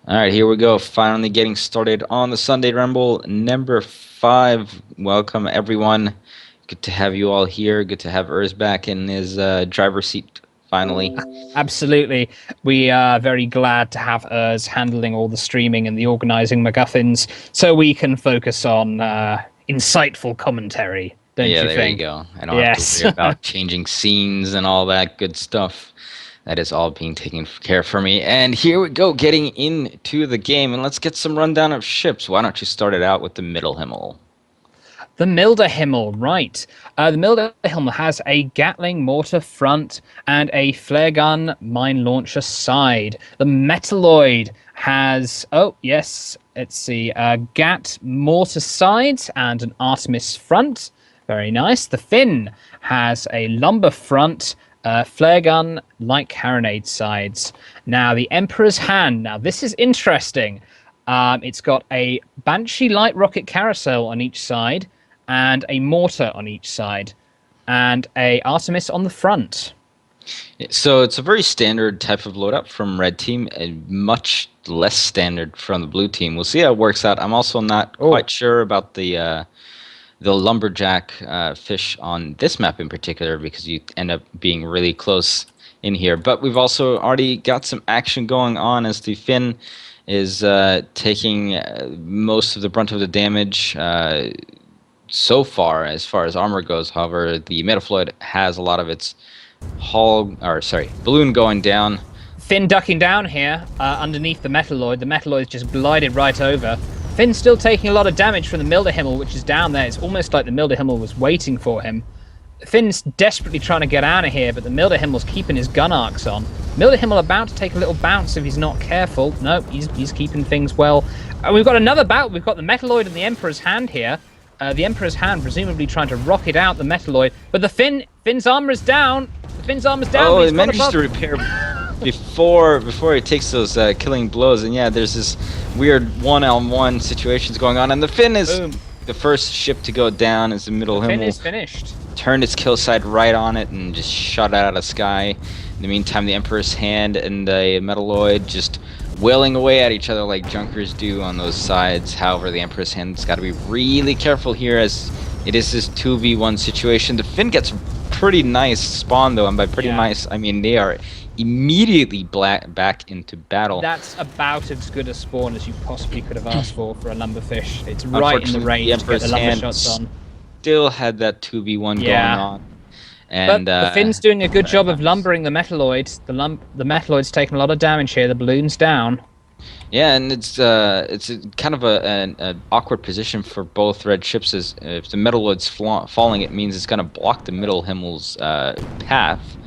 All right, here we go. Finally getting started on the Sunday Rumble number 5. Welcome, everyone. Good to have you all here. Good to have Urs back in his driver's seat, finally. Absolutely. We are very glad to have us handling all the streaming and the organizing MacGuffins so we can focus on insightful commentary, don't Yeah, you there you think? go. I don't have to Yes. worry about changing scenes and all that good stuff. That is all being taken care for me. And here we go, getting into the game. And let's get some rundown of ships. Why don't you start it out with the Middle Himmel? The Milderhimmel, right. The Milderhimmel has a Gatling mortar front and a flare gun mine launcher side. The Metalloid has, oh, yes, let's see, Gat mortar sides and an Artemis front. Very nice. The Finn has a lumber front, flare gun, light carronade sides. Now, the Emperor's Hand. Now, this is interesting. It's got a Banshee light rocket carousel on each side and a mortar on each side, and a Artemis on the front. So it's a very standard type of loadout from Red Team, and much less standard from the Blue Team. We'll see how it works out. I'm also not quite sure about the lumberjack fish on this map in particular, because you end up being really close in here. But we've also already got some action going on as the Finn is taking most of the brunt of the damage. So far as armor goes, however, the Metafloid has a lot of its balloon going down. Finn ducking down here underneath the Metalloid. The Metalloid just glided right over. Finn's still taking a lot of damage from the Milderhimmel, which is down there. It's almost like the Milderhimmel was waiting for him. Finn's desperately trying to get out of here, but the Milderhimmel's keeping his gun arcs on. Milderhimmel about to take a little bounce if he's not careful. No, he's keeping things well. We've got another bout. We've got the Metalloid and the Emperor's Hand here. The Emperor's Hand presumably trying to rocket out the Metalloid, but the Finn's armor is down. The Finn's armor is down. Oh, it manages to repair before he takes those killing blows. And yeah, there's this weird one-on-one situations going on, and the Finn is the first ship to go down. As the Middle Himmel Finn is finished. Turned its kill side right on it and just shot it out of the sky. In the meantime, the Emperor's Hand and the Metalloid just wailing away at each other like junkers do on those sides. However, the Emperor's Hand's got to be really careful here, as it is this 2v1 situation. The Finn gets pretty nice spawn, though, and by pretty nice, I mean they are immediately back into battle. That's about as good a spawn as you possibly could have asked for a lumberfish. It's right in the range to get the lumber shots on. Still had that 2v1 going on. And, but the Finn's doing a good job of lumbering the Metalloid. The Metalloid's taking a lot of damage here. The balloon's down. Yeah, and it's kind of an awkward position for both red ships. As if the Metalloid's falling, it means it's going to block the Middle Himmel's path.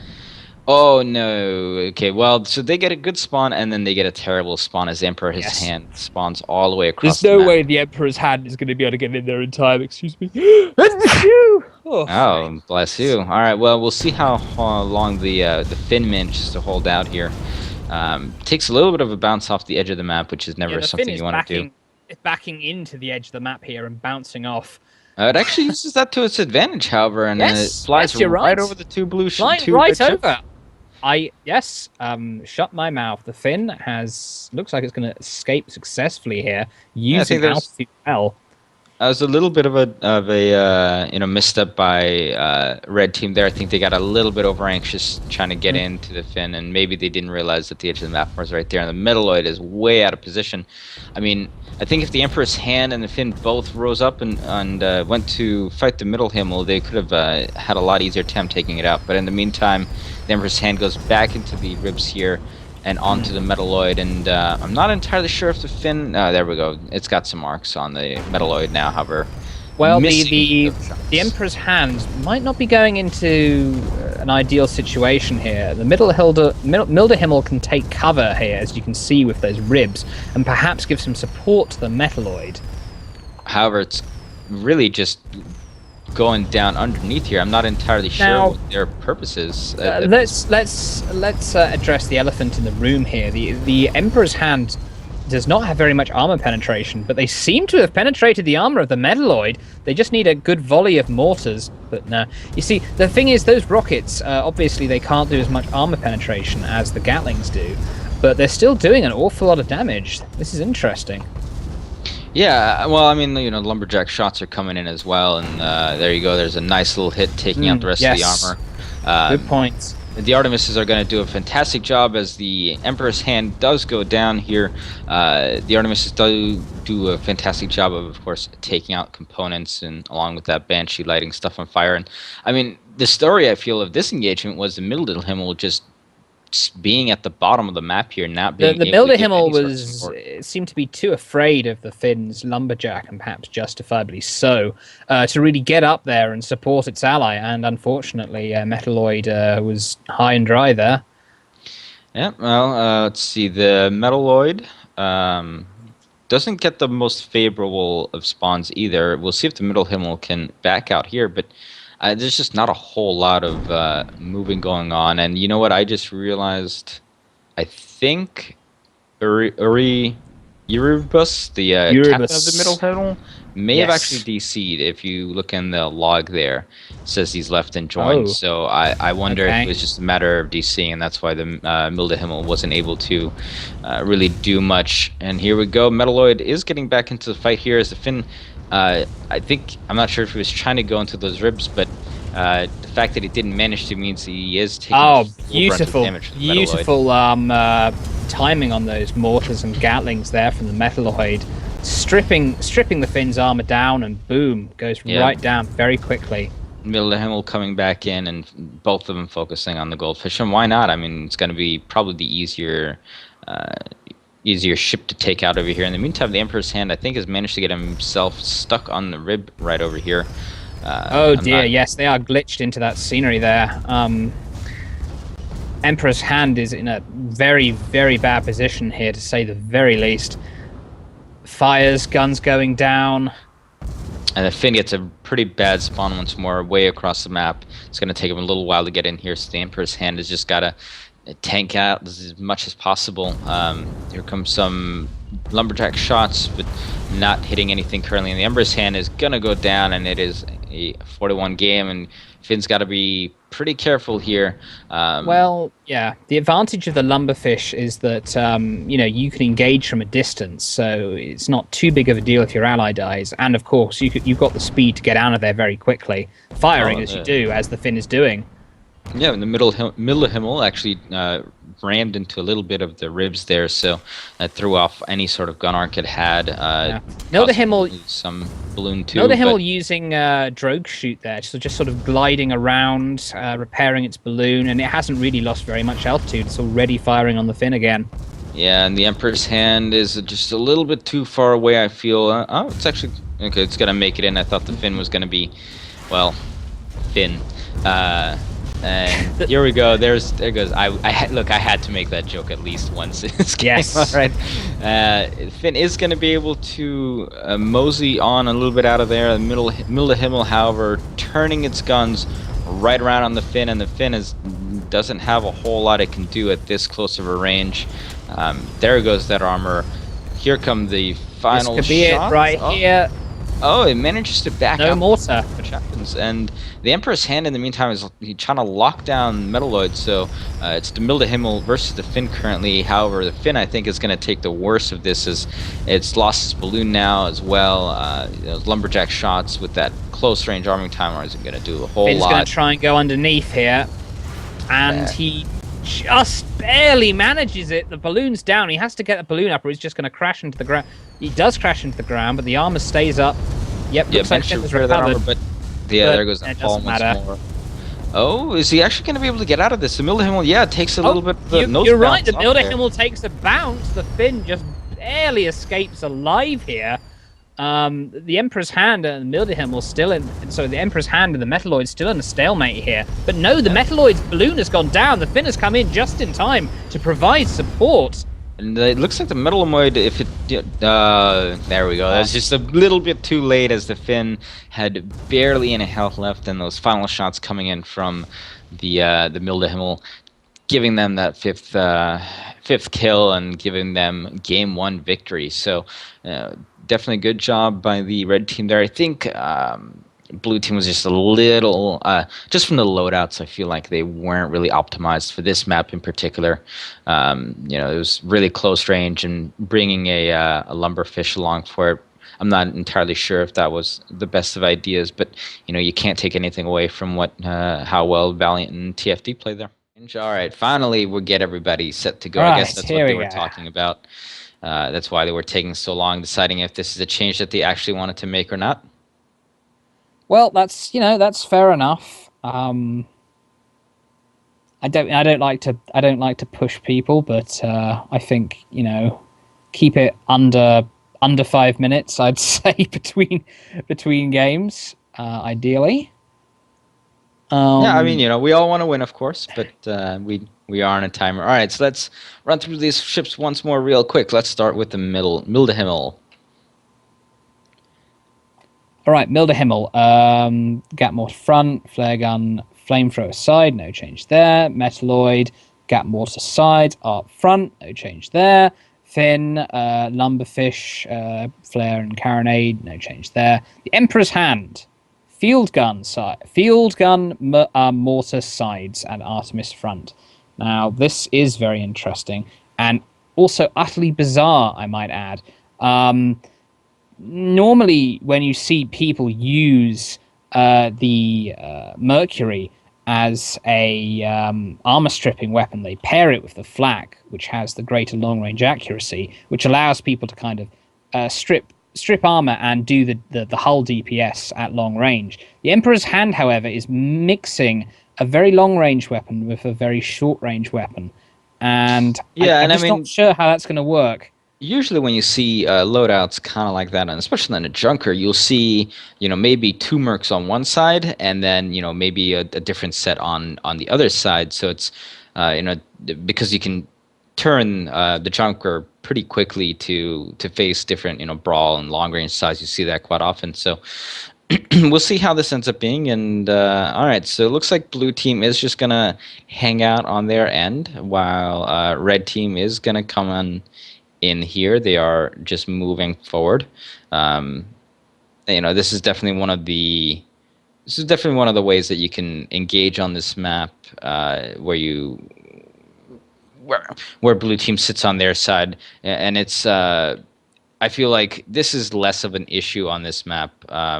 Oh no. Okay, well, so they get a good spawn, and then they get a terrible spawn as the Emperor, his hand spawns all the way across. There's no way the Emperor's Hand is going to be able to get in there in time. Excuse me. Oh, bless you. All right, well, we'll see how long the Finn manages to hold out here. Takes a little bit of a bounce off the edge of the map, which is never something you want to do. It's backing into the edge of the map here and bouncing off. It actually uses that to its advantage, however, and it flies right over the two blue ships. Right over. Shut my mouth. The Finn looks like it's going to escape successfully here, using altitude well. Was a little bit of a misstep by Red Team there. I think they got a little bit over anxious trying to get into the Finn, and maybe they didn't realize that the edge of the map was right there, and the Metalloid is way out of position. I mean, I think if the Emperor's Hand and the Finn both rose up and went to fight the Middle Himmel, they could have had a lot easier time taking it out. But in the meantime, the Emperor's Hand goes back into the ribs here and onto the Metalloid, and I'm not entirely sure if the Finn... there we go. It's got some marks on the Metalloid now, however. Well, the Emperor's Hand might not be going into an ideal situation here. The Milderhimmel can take cover here, as you can see with those ribs, and perhaps give some support to the Metalloid. However, it's really just going down underneath here. I'm not entirely sure what their purpose is. Let's address the elephant in the room here. The Emperor's Hand does not have very much armor penetration, but they seem to have penetrated the armor of the Metalloid. They just need a good volley of mortars, but no. You see, the thing is, those rockets, obviously they can't do as much armor penetration as the Gatlings do. but they're still doing an awful lot of damage. This is interesting. Yeah, well, I mean, lumberjack shots are coming in as well, and there you go. There's a nice little hit taking out the rest of the Yes, armor. good points. The Artemises are going to do a fantastic job as the Emperor's Hand does go down here. The Artemises do a fantastic job of course, taking out components, and along with that Banshee lighting stuff on fire. And I mean, the story I feel of this engagement was the Middle Himmel just being at the bottom of the map here, not being The able to give Himmel any sort of support. seemed to be too afraid of the Finns' lumberjack, and perhaps justifiably so, to really get up there and support its ally. And unfortunately, Metalloid was high and dry there. Yeah, well, let's see. The Metalloid doesn't get the most favorable of spawns either. We'll see if the Middle Himmel can back out here, but there's just not a whole lot of moving going on. And you know what? I just realized, I think Eurybus, the captain of the Middle Himmel, may have actually DC'd. If you look in the log there, it says he's left and joined. Oh. So I wonder if Okay. it was just a matter of DCing, and that's why the Milde Himmel wasn't able to really do much. And here we go. Metalloid is getting back into the fight here as the Finn. I think, I'm not sure if he was trying to go into those ribs, but the fact that he didn't manage to means he is taking full brunt of Beautiful, damage from the Metalloid. beautiful timing on those mortars and gatlings there from the Metalloid, stripping the Finn's armor down, and boom, goes Yeah. right down very quickly. Milde Himmel coming back in, and both of them focusing on the goldfish. And why not? I mean, it's going to be probably the easier ship to take out over here. In the meantime, the Emperor's Hand, I think, has managed to get himself stuck on the rib right over here. Oh dear, yes, they are glitched into that scenery there. Emperor's Hand is in a very, very bad position here, to say the very least. Fires, guns going down. And the Finn gets a pretty bad spawn once more, way across the map. It's going to take him a little while to get in here, so the Emperor's Hand has just got to tank out as much as possible. Here comes some lumberjack shots, but not hitting anything currently. And the Emperor's Hand is going to go down, and it is a 41 game, and Finn's got to be pretty careful here. Well, yeah, the advantage of the lumberfish is that you can engage from a distance, so it's not too big of a deal if your ally dies. And of course, you've got the speed to get out of there very quickly, firing as you do, as the Finn is doing. Yeah, in the Middle Himmel actually rammed into a little bit of the ribs there, so that threw off any sort of gun arc it had. Milde Himmel, some balloon too. Milde Himmel using drogue shoot there, so just sort of gliding around, repairing its balloon, and it hasn't really lost very much altitude. It's already firing on the Finn again. Yeah, and the Emperor's Hand is just a little bit too far away, I feel. It's actually okay. It's gonna make it in. I thought the Finn was gonna be, well, Finn. And here we go. There goes. I had to make that joke at least once. Yes. All right. Finn is going to be able to mosey on a little bit out of there. The Milde Himmel, however, turning its guns right around on the Finn, and the Finn doesn't have a whole lot it can do at this close of a range. There goes that armor. Here come the final This could be shots. it right here. Oh, it manages to back No up. mortar. Which happens, and the Emperor's Hand in the meantime is trying to lock down Metalloid. So it's the Milde Himmel versus the Finn currently. However, the Finn I think is going to take the worst of this, as it's lost its balloon now as well. Those lumberjack shots with that close range arming timer isn't going to do a whole Finn's lot. going to try and go underneath here, and he just barely manages it. The balloon's down. He has to get the balloon up, or he's just going to crash into the ground. He does crash into the ground, but the armor stays up. Yep, looks like Finn was repair that recovered. armor, but there goes that it fall doesn't once matter. more. Oh, is he actually going to be able to get out of this? The Milde Himmel, yeah, it takes a little bit of the nose You're right, bounce the off Milde there. Himmel takes a bounce. The Finn just barely escapes alive here. The Emperor's Hand and the Milde Himmel still in. So the Emperor's Hand and the Metalloid still in a stalemate here. But no, the Metalloid's balloon has gone down. The Finn has come in just in time to provide support. And it looks like the Metalloid, if it... there we go. That's just a little bit too late, as the Finn had barely any health left, and those final shots coming in from the Milde Himmel, giving them that fifth kill and giving them game 1 victory. So definitely good job by the red team there. I think blue team was just a little, just from the loadouts, I feel like they weren't really optimized for this map in particular. It was really close range, and bringing a lumberfish along for it, I'm not entirely sure if that was the best of ideas, but you can't take anything away from what how well Valiant and TFD play there. All right, finally we'll get everybody set to go. I guess Right, that's what here they we were go. talking about. That's why they were taking so long deciding if this is a change that they actually wanted to make or not. Well, that's fair enough. I don't like to push people, but I think keep it under 5 minutes. I'd say between games, ideally. Yeah, I mean, Um, we all want to win, of course, but we are on a timer. All right, so let's run through these ships once more, real quick. Let's start with the Milde Himmel. all right, Milder Himmel. Gatmore front, flare gun, flamethrower side, no change there. Metalloid, Gat mortar side, art front, no change there. Fin, lumberfish, flare and carronade, no change there. The Emperor's hand, field gun side, mortar sides, and Artemis front. Now this is very interesting and also utterly bizarre, I might add. Normally when you see people use the Mercury as a armor stripping weapon, they pair it with the flak, which has the greater long range accuracy, which allows people to kind of strip armor and do the hull DPS at long range. The Emperor's Hand, however, is mixing a very long range weapon with a very short range weapon, and Yeah, I'm and I just not mean, sure how that's going to work. usually when you see loadouts kind of like that, and especially in a junker, you'll see maybe two mercs on one side, and then maybe a different set on the other side. So it's because you can turn the junker pretty quickly to face different brawl and long range sides. You see that quite often. So we'll see how this ends up being. And all right, so it looks like blue team is just gonna hang out on their end, while red team is gonna come on in here. They are just moving forward. Um, this is definitely one of the ways that you can engage on this map, where blue team sits on their side, and it's. I feel like this is less of an issue on this map,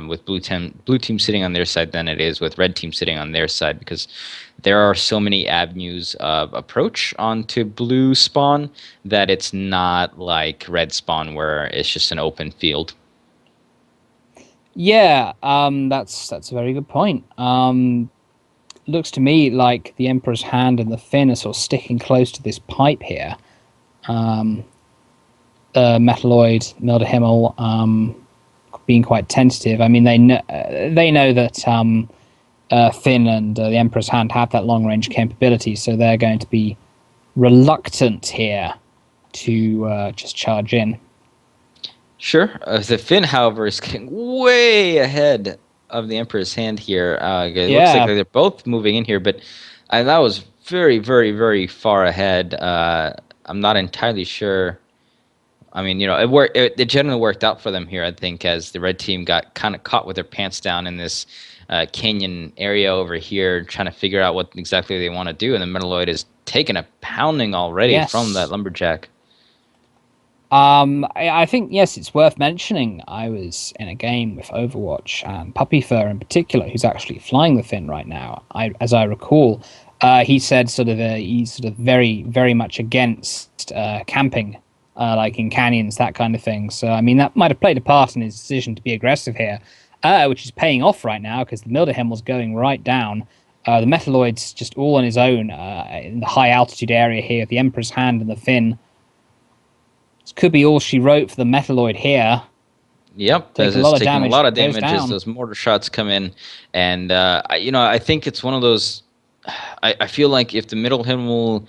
with blue team sitting on their side than it is with red team sitting on their side, because there are so many avenues of approach onto blue spawn that it's not like red spawn where it's just an open field. Yeah, that's a very good point. Looks to me like the Emperor's Hand and the Fin are sort of sticking close to this pipe here. Um, Metalloid, Milder Himmel, being quite tentative. I mean, they know that Finn and the Emperor's Hand have that long range capability, so they're going to be reluctant here to just charge in. Sure. The Finn, however, is getting way ahead of the Emperor's Hand here. It looks like Yeah, they're both moving in here, but that was very, very, very far ahead. I'm not entirely sure. I mean, it generally worked out for them here, I think, as the red team got kind of caught with their pants down in this canyon area over here, trying to figure out what exactly they want to do, and the Metalloid is taking a pounding already from that yes. lumberjack. I think yes, it's worth mentioning. I was in a game with Overwatch and Puppy Fur in particular, who's actually flying the Fin right now. As I recall, he said he's sort of very, very much against camping, like in canyons, that kind of thing. So I mean, that might have played a part in his decision to be aggressive here, which is paying off right now because the Milderhem was going right down. The Metalloid's just all on his own in the high altitude area here. The Emperor's Hand and the Fin. This could be all she wrote for the Metalloid here. Yep, Take a it's lot of taking a damage, lot of but goes damage as down. those mortar shots come in, and I think it's one of those. I feel like if the middle Himmel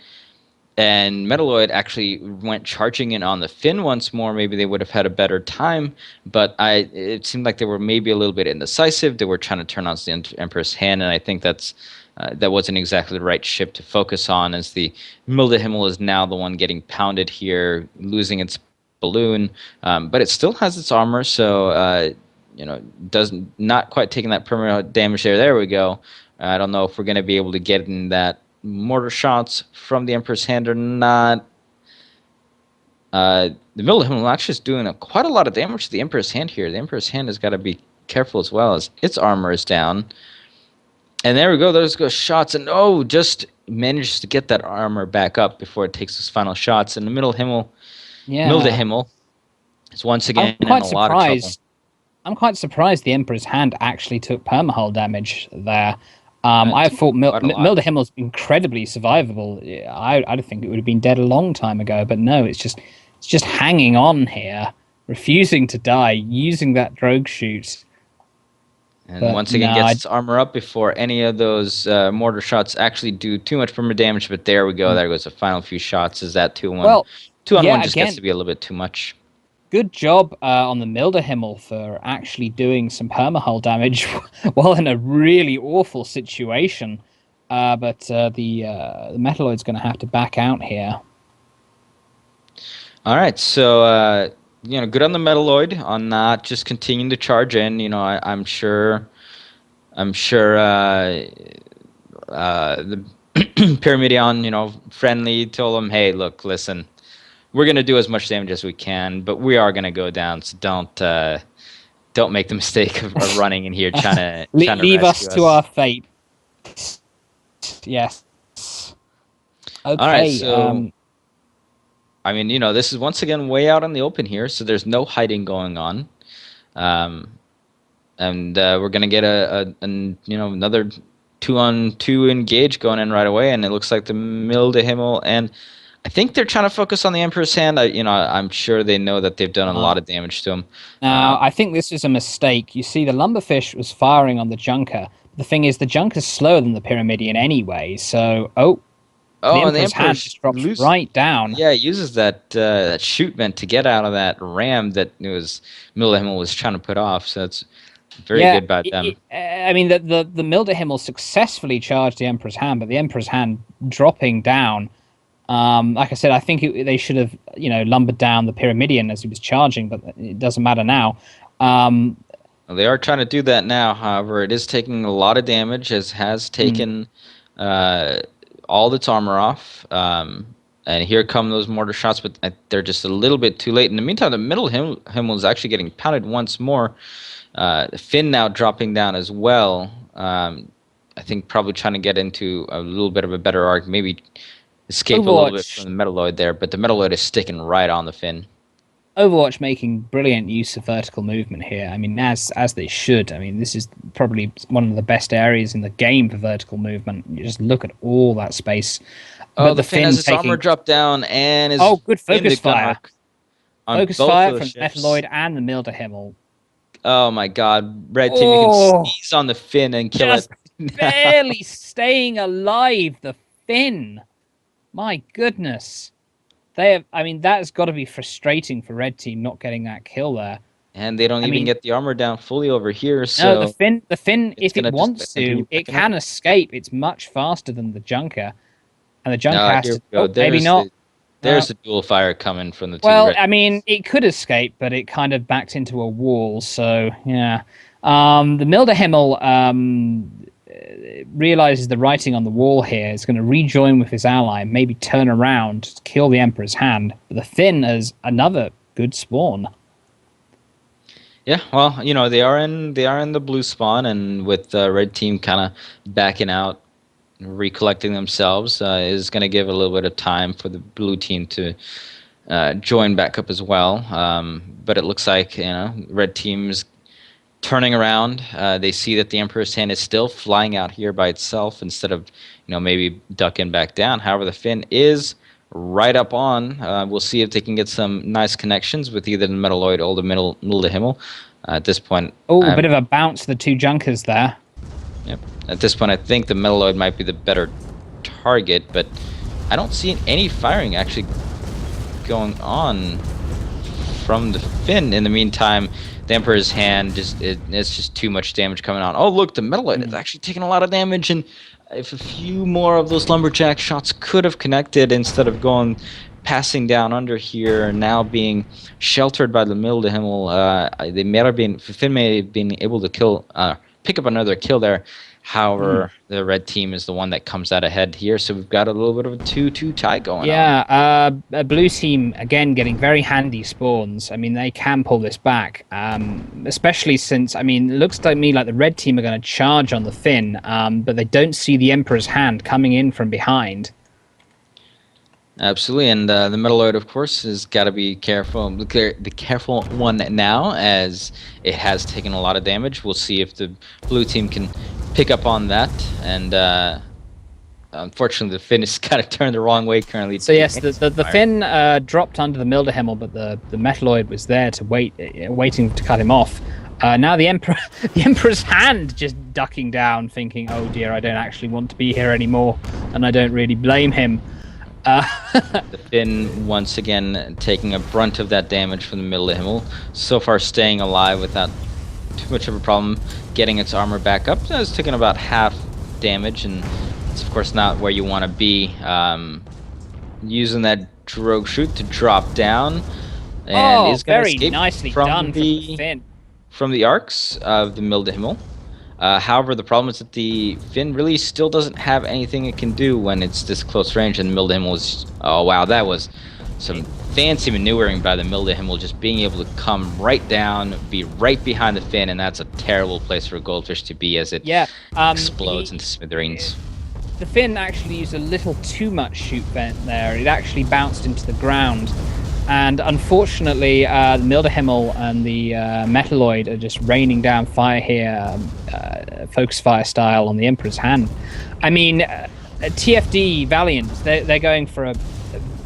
and Metalloid actually went charging in on the Fin once more, maybe they would have had a better time. But it seemed like they were maybe a little bit indecisive. They were trying to turn on the Emperor's Hand, and I think that wasn't exactly the right ship to focus on, as the Milde Himmel is now the one getting pounded here, losing its balloon, but it still has its armor, so doesn't not quite taking that permanent damage there. There we go. I don't know if we're going to be able to get in that mortar shots from the Emperor's Hand or not. The Middle Himmel actually is doing quite a lot of damage to the Emperor's Hand here. The Emperor's Hand has got to be careful as well as its armor is down. And there we go. Those go shots. And just manages to get that armor back up before it takes those final shots. And the Middle Himmel, Milde Himmel, is once again in a lot of trouble. I'm quite surprised the Emperor's Hand actually took permahull damage there. I thought Milde Himmel's incredibly survivable. I'd think it would have been dead a long time ago, but no, it's just hanging on here, refusing to die, using that drogue shoot. And once again, gets its armor up before any of those mortar shots actually do too much permanent damage. But there we go. There goes the final few shots. Is that 2-1? Well, 2-on-1 just gets to be a little bit too much. Good job on the Milde Himmel for actually doing some permahull damage while in a really awful situation. But the Metalloid's going to have to back out here. All right, so good on the Metalloid on not just continuing to charge in. I'm sure the Pyramidion, friendly, told him, hey, look, listen. We're going to do as much damage as we can, but we are going to go down, so don't make the mistake of running in here trying to leave us to our fate. Yes. Okay. All right, so this is once again way out in the open here, so there's no hiding going on. And we're going to get another 2-on-2 engage going in right away, and it looks like the Milde Himmel and I think they're trying to focus on the Emperor's Hand. I'm sure they know that they've done a lot of damage to him. Now, I think this is a mistake. You see, the Lumberfish was firing on the Junker. The thing is, the Junker's slower than the Pyramidion anyway, so... the Emperor's Hand just drops right down. Yeah, it uses that shoot vent to get out of that ram that Milde Himmel was trying to put off, so it's very good by them. The Milde Himmel successfully charged the Emperor's Hand, but the Emperor's Hand dropping down... like I said, I think they should have, lumbered down the Pyramidion as he was charging, but it doesn't matter now. They are trying to do that now. However, it is taking a lot of damage, as has taken all its armor off. And here come those mortar shots, but they're just a little bit too late. In the meantime, the Middle Himmel is actually getting pounded once more. Finn now dropping down as well. I think probably trying to get into a little bit of a better arc, maybe escape a little bit from the Metalloid there, but the Metalloid is sticking right on the fin. Overwatch making brilliant use of vertical movement here. As they should. This is probably one of the best areas in the game for vertical movement. You just look at all that space. But the Finn has its armor dropped down and is good focus fire. Focus fire from Metalloid and the Milde Himmel. Oh my god, Red Team, you can sneeze on the Finn and kill it. Barely staying alive, the Finn. My goodness. That's got to be frustrating for Red Team not getting that kill there. And they don't even get the armor down fully over here. So no, the Finn, if it wants to, it can escape. It's much faster than the Junker. And the Junker has to... maybe not. There's the dual fire coming from the two. Well, it could escape, but it kind of backed into a wall. So, yeah. The Milde Himmel... realizes the writing on the wall here, is going to rejoin with his ally, maybe turn around to kill the Emperor's Hand. But the Finn is another good spawn. Yeah, well, they are in the blue spawn, and with Red Team kind of backing out, recollecting themselves, is going to give a little bit of time for the blue team to join back up as well. But it looks like Red Team's turning around. They see that the Emperor's Hand is still flying out here by itself instead of maybe ducking back down. However, the Finn is right up on. We'll see if they can get some nice connections with either the Metalloid or the Milde Himmel. At this point, a bit of a bounce to the two Junkers there. Yep. At this point, I think the Metalloid might be the better target, but I don't see any firing actually going on from the Finn. In the meantime, the Emperor's Hand it's just too much damage coming on. Oh, look, the Metalloid is actually taking a lot of damage, and if a few more of those lumberjack shots could have connected instead of going passing down under here, now being sheltered by the Milde Himmel. They may have been Finn may have been able to pick up another kill there. However, the red team is the one that comes out ahead here, so we've got a little bit of a 2-2 tie going on. Yeah, a blue team again getting very handy spawns. I mean, they can pull this back, especially since it looks to me like the red team are going to charge on the Finn, but they don't see the Emperor's hand coming in from behind. Absolutely, and the Metalloid, of course, has got to be careful. The careful one now, as it has taken a lot of damage. We'll see if the blue team can pick up on that, and unfortunately, the Finn is kind of turned the wrong way currently. So yes, the Finn dropped under the Milde Himmel, but the Metalloid was there to waiting to cut him off. Now the Emperor's hand just ducking down, thinking, "Oh dear, I don't actually want to be here anymore," and I don't really blame him. The Finn once again taking a brunt of that damage from the Middle of Himmel. So far staying alive without too much of a problem getting its armor back up. It's taking about half damage, and it's of course not where you want to be. Using that drogue shoot to drop down, and is going to escape nicely done from the Finn. From the arcs of the Milde Himmel. However, the problem is that the Finn really still doesn't have anything it can do when it's this close range, and Milde Himmel was... Oh, wow, that was some fancy maneuvering by the Milde Himmel, just being able to come right down, be right behind the Finn, and that's a terrible place for a goldfish to be as it explodes into smithereens. The Finn actually used a little too much shoot vent there. It actually bounced into the ground. And unfortunately, the Milde Himmel and the Metalloid are just raining down fire here, focus fire style on the Emperor's hand. I mean, TFD Valiant, they're going for a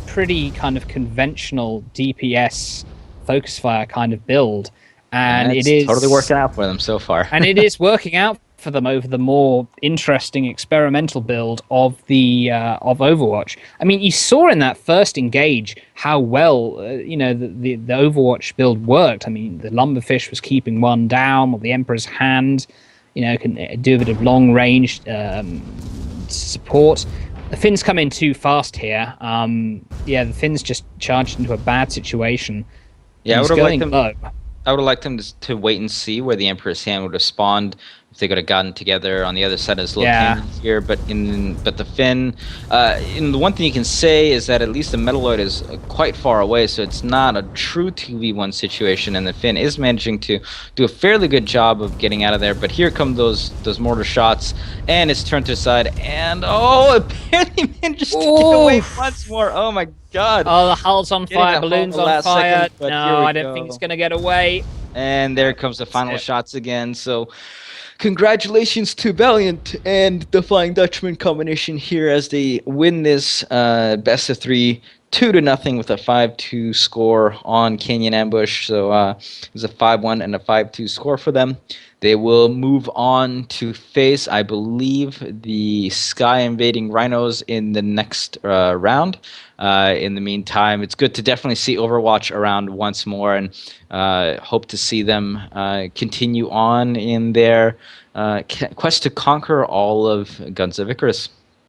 pretty kind of conventional DPS focus fire kind of build. And it is totally working out for them so far. And it is working out for them over the more interesting experimental build of the of Overwatch. I mean, you saw in that first engage how well the Overwatch build worked. I mean, the Lumberfish was keeping one down, while the Emperor's hand, can do a bit of long range support. The Finns come in too fast here. The Finns just charged into a bad situation. Yeah, I would have liked them to wait and see where the Emperor's hand would have spawned if they could have gotten together on the other side of this little canyon here. But the Finn, the one thing you can say is that at least the Metalloid is quite far away, so it's not a true 2v1 situation, and the Finn is managing to do a fairly good job of getting out of there. But here come those mortar shots, and it's turned to the side, and apparently manages to get away once more. Oh my god. Oh, the hull's on fire, balloon's on fire. No, I don't think it's going to get away. And there comes the final shots again. So congratulations to Valiant and the Flying Dutchman combination here as they win this best of 3, 2-0 with a 5-2 score on Canyon Ambush. So it was a 5-1 and a 5-2 score for them. They will move on to face, I believe, the Sky Invading Rhinos in the next round. In the meantime, it's good to definitely see Overwatch around once more, and hope to see them continue on in their quest to conquer all of Guns of Icarus.